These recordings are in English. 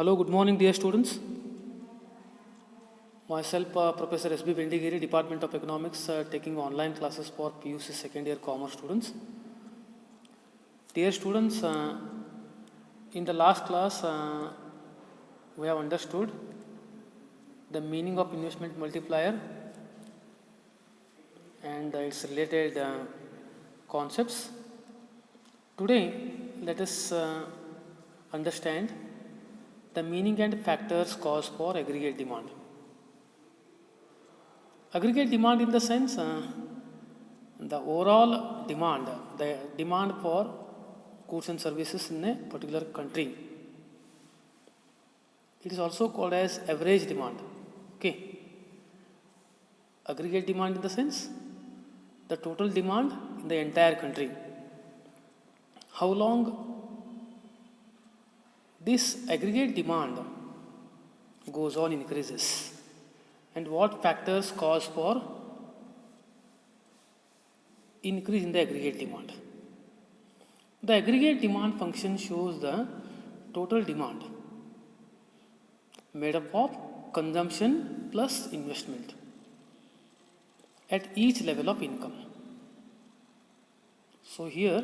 Hello, good morning, dear students. Myself, Professor S. Bhendigeri, Department of Economics, taking online classes for PUC second year commerce students. Dear students, in the last class, we have understood the meaning of investment multiplier and its related concepts. Today, let us understand the meaning and factors cause for aggregate demand. Aggregate demand in the sense the overall demand, the demand for goods and services in a particular country. It is also called as average demand. Okay. Aggregate demand in the sense the total demand in the entire country. How long this aggregate demand goes on increases and what factors cause for increase in the aggregate demand. The aggregate demand function shows the total demand made up of consumption plus investment at each level of income. So here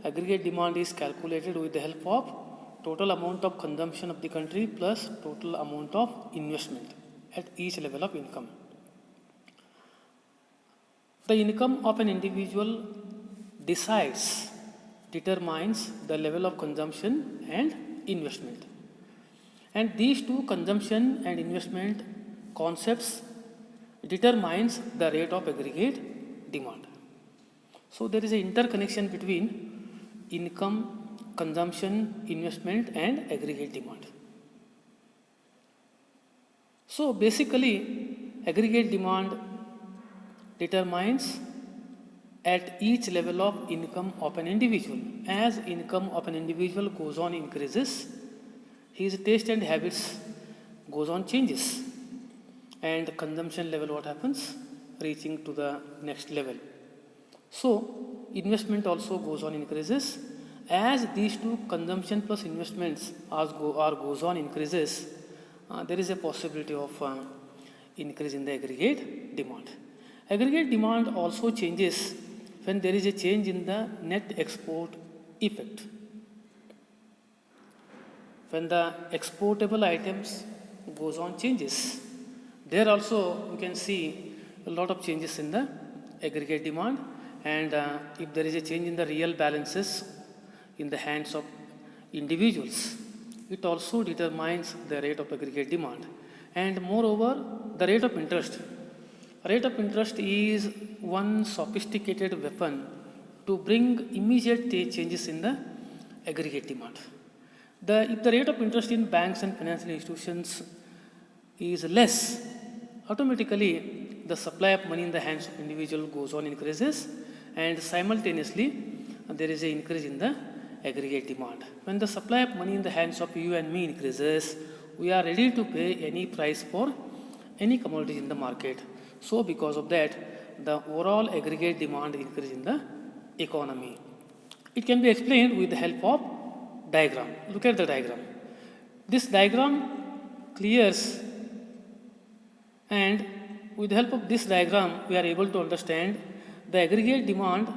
aggregate demand is calculated with the help of total amount of consumption of the country plus total amount of investment at each level of income. The income of an individual determines the level of consumption and investment. And these two, consumption and investment concepts, determines the rate of aggregate demand. So there is an interconnection between income, consumption, investment and aggregate demand. So basically aggregate demand determines at each level of income of an individual. As income of an individual goes on increases, his taste and habits goes on changes and consumption level what happens? Reaching to the next level. So investment also goes on increases. As these two, consumption plus investments goes on increases, there is a possibility of increase in the aggregate demand. Aggregate demand also changes when there is a change in the net export effect. When the exportable items goes on changes, there also you can see a lot of changes in the aggregate demand, and if there is a change in the real balances in the hands of individuals, it also determines the rate of aggregate demand. And moreover, the rate of interest. Rate of interest is one sophisticated weapon to bring immediate changes in the aggregate demand. If the rate of interest in banks and financial institutions is less, automatically the supply of money in the hands of individual goes on increases, and simultaneously there is an increase in the aggregate demand. When the supply of money in the hands of you and me increases, we are ready to pay any price for any commodity in the market. So because of that, the overall aggregate demand increase in the economy. It can be explained with the help of diagram. Look at the diagram. This diagram clears, and with the help of this diagram, we are able to understand the aggregate demand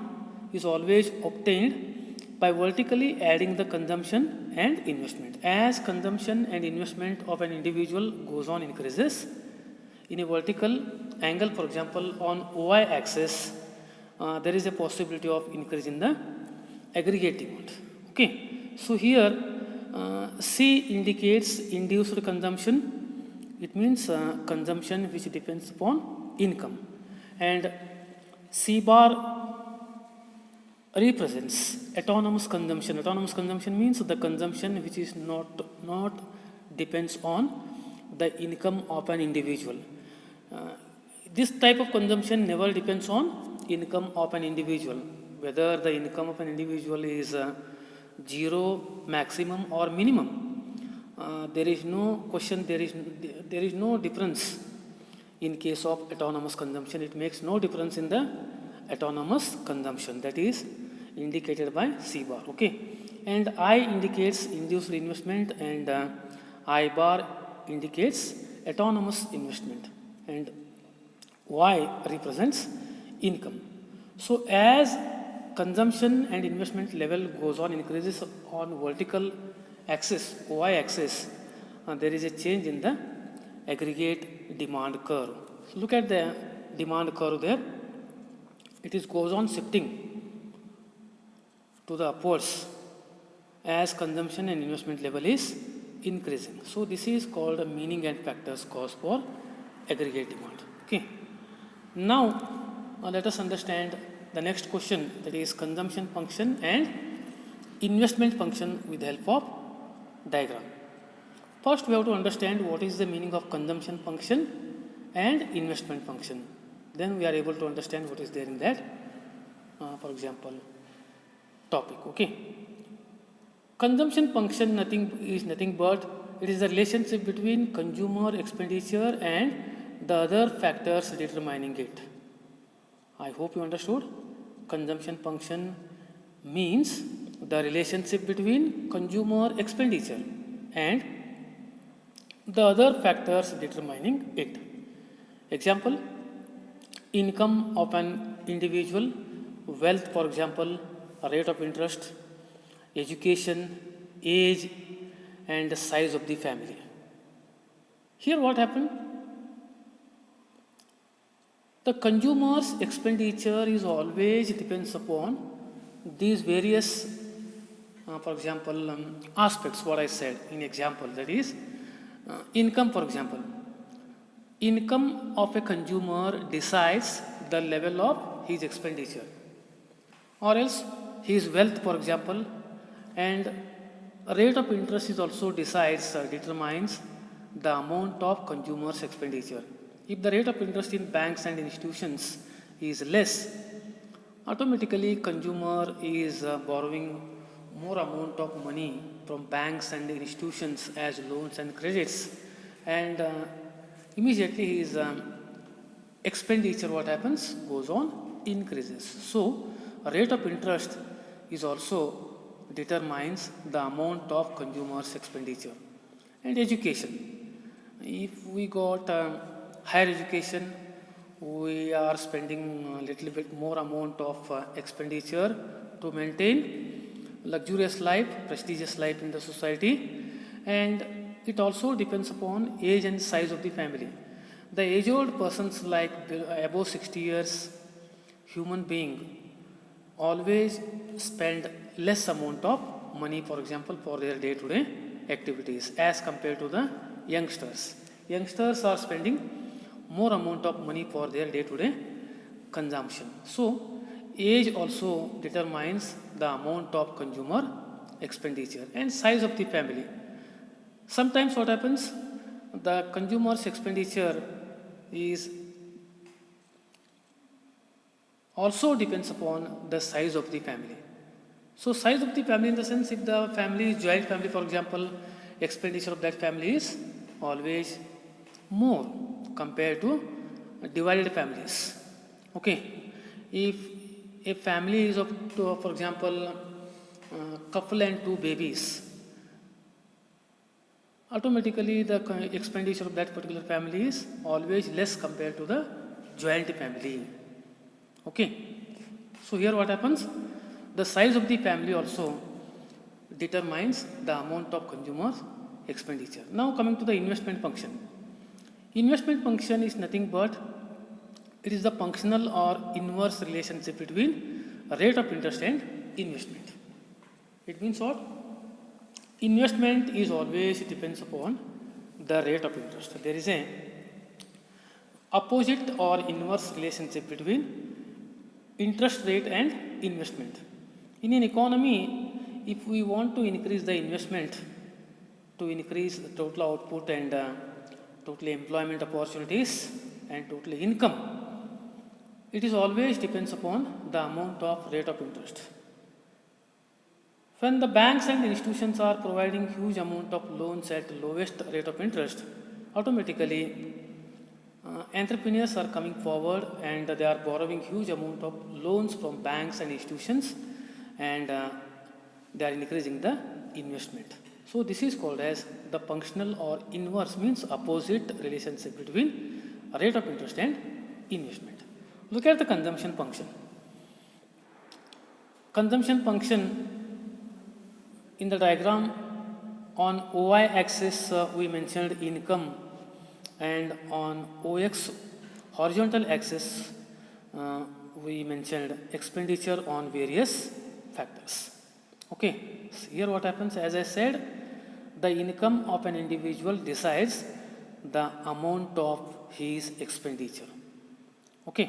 is always obtained by vertically adding the consumption and investment. As consumption and investment of an individual goes on increases, in a vertical angle, for example, on OI axis, there is a possibility of increase in the aggregate demand. Okay, so here C indicates induced consumption. It means consumption which depends upon income, and C bar represents autonomous consumption. Autonomous consumption means the consumption which is not depends on the income of an individual. This type of consumption never depends on income of an individual, whether the income of an individual is zero, maximum or minimum. There is no question, there is no difference in case of autonomous consumption. It makes no difference in the autonomous consumption, that is indicated by C bar. Okay, and I indicates induced investment, and I bar indicates autonomous investment, and Y represents income. So as consumption and investment level goes on increases on vertical axis, Y axis, there is a change in the aggregate demand curve. So look at the demand curve there. It goes on shifting to the upwards as consumption and investment level is increasing. So this is called a meaning and factors cause for aggregate demand. Okay. Now let us understand the next question, that is consumption function and investment function with the help of diagram. First we have to understand what is the meaning of consumption function and investment function. Then we are able to understand what is there in that, for example, topic. Okay. Consumption function is nothing but it is the relationship between consumer expenditure and the other factors determining it. I hope you understood. Consumption function means the relationship between consumer expenditure and the other factors determining it. Example, income of an individual, wealth, for example, rate of interest, education, age, and the size of the family. Here what happened? The consumer's expenditure is always depends upon these various, for example, aspects, what I said in example, that is income, for example. Income of a consumer decides the level of his expenditure, or else his wealth, for example, and rate of interest is also determines the amount of consumer's expenditure. If the rate of interest in banks and institutions is less, automatically consumer is borrowing more amount of money from banks and institutions as loans and credits, and immediately his expenditure, what happens, goes on increases. So rate of interest is also determines the amount of consumer's expenditure. And education, if we got higher education, we are spending a little bit more amount of expenditure to maintain luxurious life, prestigious life in the society, and it also depends upon age and size of the family. The age-old persons like above 60 years, human being always spend less amount of money, for example, for their day-to-day activities as compared to the youngsters. Youngsters are spending more amount of money for their day-to-day consumption. So age also determines the amount of consumer expenditure and size of the family. Sometimes what happens, the consumer's expenditure is also depends upon the size of the family. So size of the family in the sense, if the family is joint family, for example, expenditure of that family is always more compared to divided families. Okay. If a family is of, for example, couple and two babies, automatically the expenditure of that particular family is always less compared to the joint family. Okay. So here what happens? The size of the family also determines the amount of consumer expenditure. Now coming to the investment function. Investment function is nothing but it is the functional or inverse relationship between rate of interest and investment. It means what? Investment is always depends upon the rate of interest. There is a opposite or inverse relationship between interest rate and investment. In an economy, if we want to increase the investment to increase the total output and total employment opportunities and total income, it is always depends upon the amount of rate of interest. When the banks and institutions are providing huge amount of loans at lowest rate of interest, automatically entrepreneurs are coming forward and they are borrowing huge amount of loans from banks and institutions, and they are increasing the investment. So this is called as the functional or inverse, means opposite relationship between rate of interest and investment. Look at the consumption function. Consumption function in the diagram, on OY axis we mentioned income, and on OX horizontal axis we mentioned expenditure on various factors. Okay, so here what happens, as I said, the income of an individual decides the amount of his expenditure. Okay,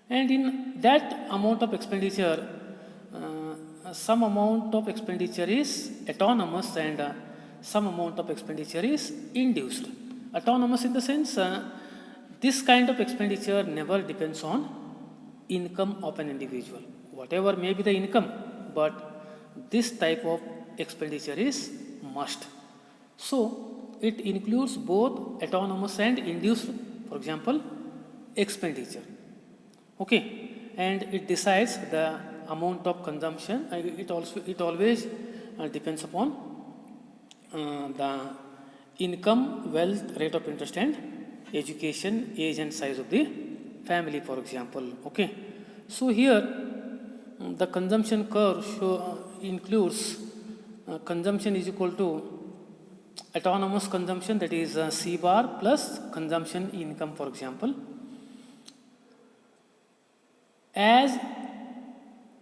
and in that amount of expenditure, some amount of expenditure is autonomous and some amount of expenditure is induced. Autonomous in the sense, this kind of expenditure never depends on income of an individual. Whatever may be the income, but this type of expenditure is must. So it includes both autonomous and induced, for example, expenditure. Okay, and it decides the amount of consumption. It always depends upon the income, wealth, rate of interest, and education, age and size of the family, for example. Okay, so here the consumption curve includes consumption is equal to autonomous consumption, that is C bar, plus consumption income, for example. As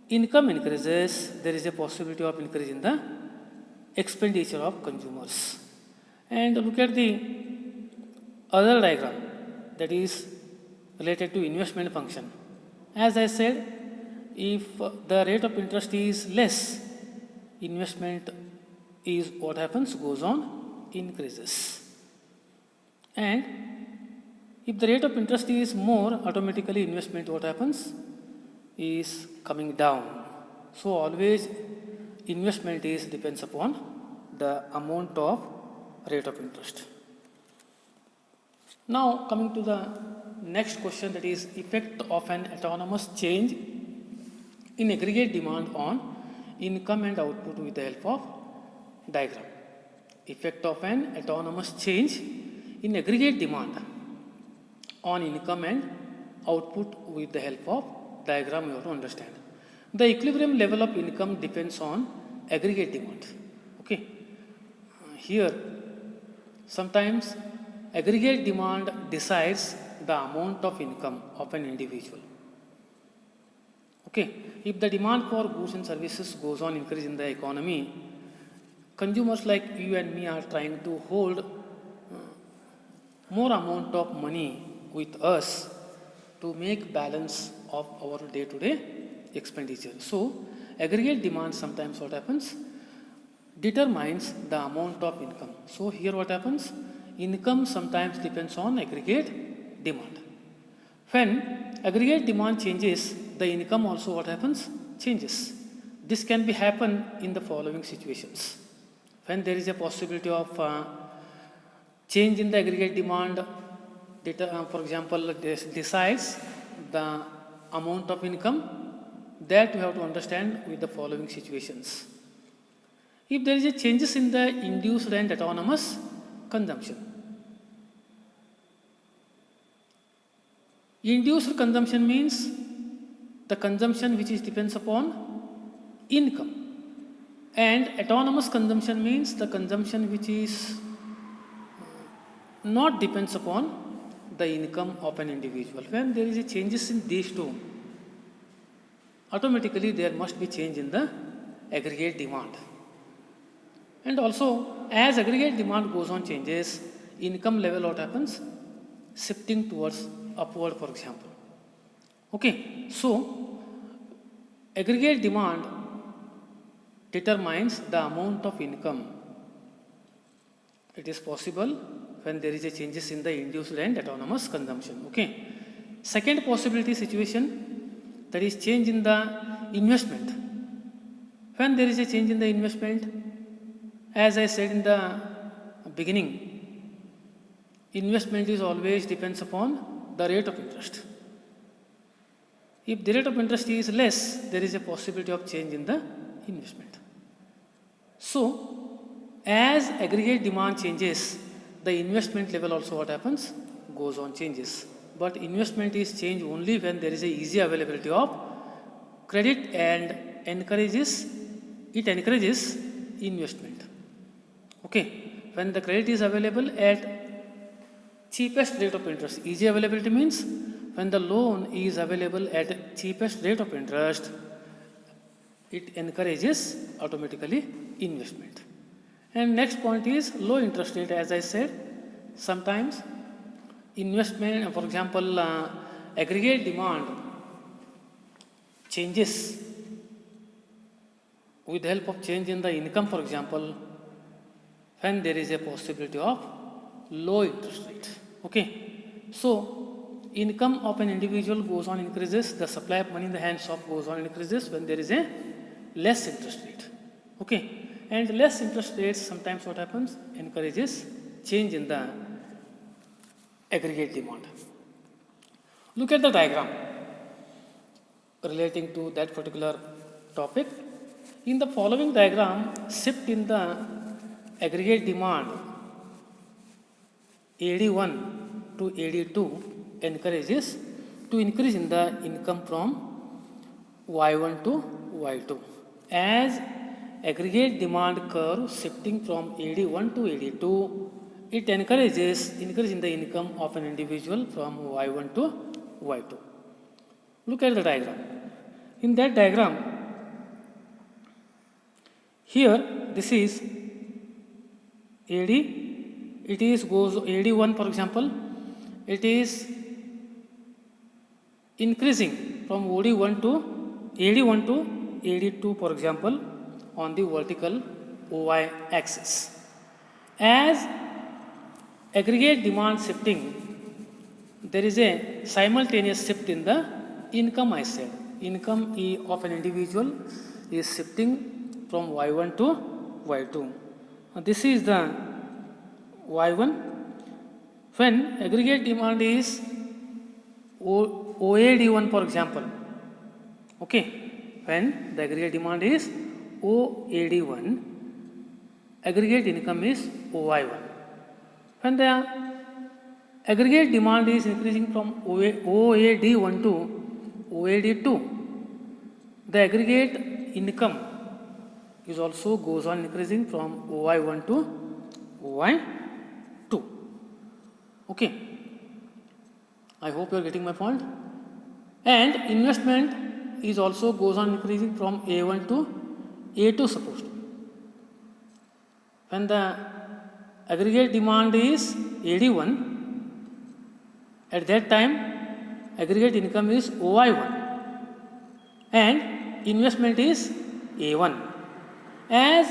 income increases, there is a possibility of increase in the expenditure of consumers. And look at the other diagram, that is related to investment function. As I said, if the rate of interest is less, investment is what happens, goes on, increases. And if the rate of interest is more, automatically investment what happens is coming down. So always investment is depends upon the amount of rate of interest. Now coming to the next question, that is effect of an autonomous change in aggregate demand on income and output with the help of diagram. Effect of an autonomous change in aggregate demand on income and output with the help of diagram, you have to understand. The equilibrium level of income depends on aggregate demand. Okay, here sometimes aggregate demand decides the amount of income of an individual. Okay, if the demand for goods and services goes on increase in the economy, consumers like you and me are trying to hold more amount of money with us to make balance of our day-to-day expenditure. So aggregate demand sometimes what happens, determines the amount of income. So here what happens, income sometimes depends on aggregate demand. When aggregate demand changes, the income also what happens, changes. This can be happen in the following situations. When there is a possibility of change in the aggregate demand, for example, this decides the amount of income, that we have to understand with the following situations. If there is a changes in the induced and autonomous consumption. Induced consumption means the consumption which is depends upon income, and autonomous consumption means the consumption which is not depends upon the income of an individual. When there is a changes in these two, automatically there must be change in the aggregate demand. And also as aggregate demand goes on changes, income level what happens, shifting towards upward, for example. Okay, so aggregate demand determines the amount of income. It is possible when there is a changes in the induced and autonomous consumption. Okay, second possibility situation, that is change in the investment. When there is a change in the investment, as I said in the beginning, investment is always depends upon the rate of interest. If the rate of interest is less, there is a possibility of change in the investment. So As aggregate demand changes, the investment level also what happens? Goes on changes. But investment is changed only when there is a easy availability of credit and encourages investment. Okay, when the credit is available at cheapest rate of interest, easy availability means when the loan is available at cheapest rate of interest, it encourages automatically investment. And next point is low interest rate. As I said, sometimes investment, for example, aggregate demand changes with the help of change in the income, for example, when there is a possibility of low interest rate. Okay, so income of an individual goes on increases, the supply of money in the hands of goes on increases when there is a less interest rate. Okay, and less interest rates sometimes what happens? Encourages change in the aggregate demand. Look at the diagram relating to that particular topic. In the following diagram, shift in the aggregate demand AD1 to AD2 encourages to increase in the income from Y1 to Y2. As aggregate demand curve shifting from AD1 to AD2, it encourages increase in the income of an individual from Y1 to Y2. Look at the diagram. In that diagram, here this is AD, it is goes AD1 for example, it is increasing from AD1 to AD2 for example on the vertical OY axis. As aggregate demand shifting, there is a simultaneous shift in the income. I said income of an individual is shifting from Y1 to Y2. This is the Y1. When aggregate demand is OAD1 for example, okay, when the aggregate demand is OAD1, aggregate income is OY1. When the aggregate demand is increasing from OAD1 to OAD2, the aggregate income is also goes on increasing from OY1 to OY2. Okay, I hope you are getting my point. And investment is also goes on increasing from A1 to A2 supposed to. When the aggregate demand is AD1, at that time aggregate income is OI1 and investment is A1. As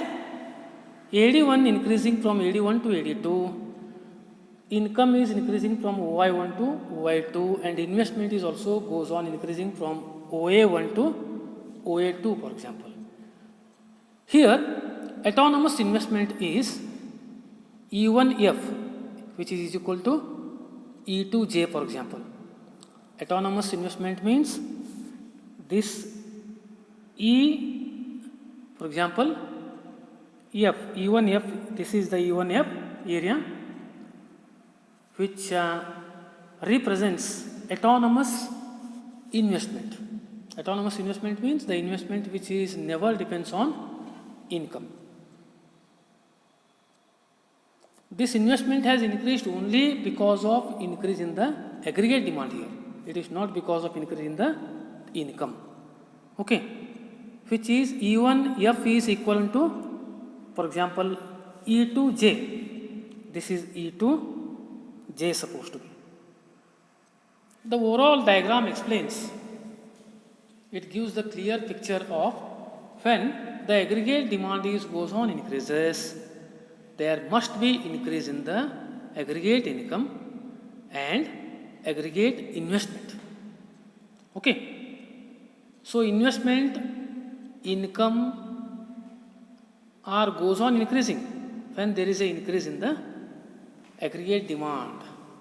AD1 increasing from AD1 to AD2, income is increasing from OI1 to OI2 and investment is also goes on increasing from OA1 to OA2 for example. Here autonomous investment is E1F which is equal to E2J for example. Autonomous investment means this E for example F, E1F, this is the E1F area which represents autonomous investment. Autonomous investment means the investment which is never depends on income. This investment has increased only because of increase in the aggregate demand here. It is not because of increase in the income. Okay, which is E1F is equivalent to, for example, E2J. This is E2J supposed to be. The overall diagram explains. It gives the clear picture of when the aggregate demand is goes on increases, there must be increase in the aggregate income and aggregate investment. Okay. So investment, income are goes on increasing when there is an increase in the aggregate demand.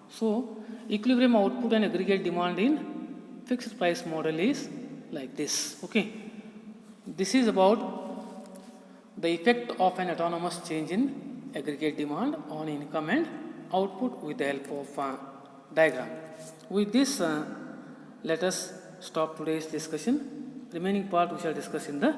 So equilibrium output and aggregate demand in fixed price model is like this. Okay. This is about the effect of an autonomous change in aggregate demand on income and output with the help of diagram. With this, let us stop today's discussion. Remaining part we shall discuss in the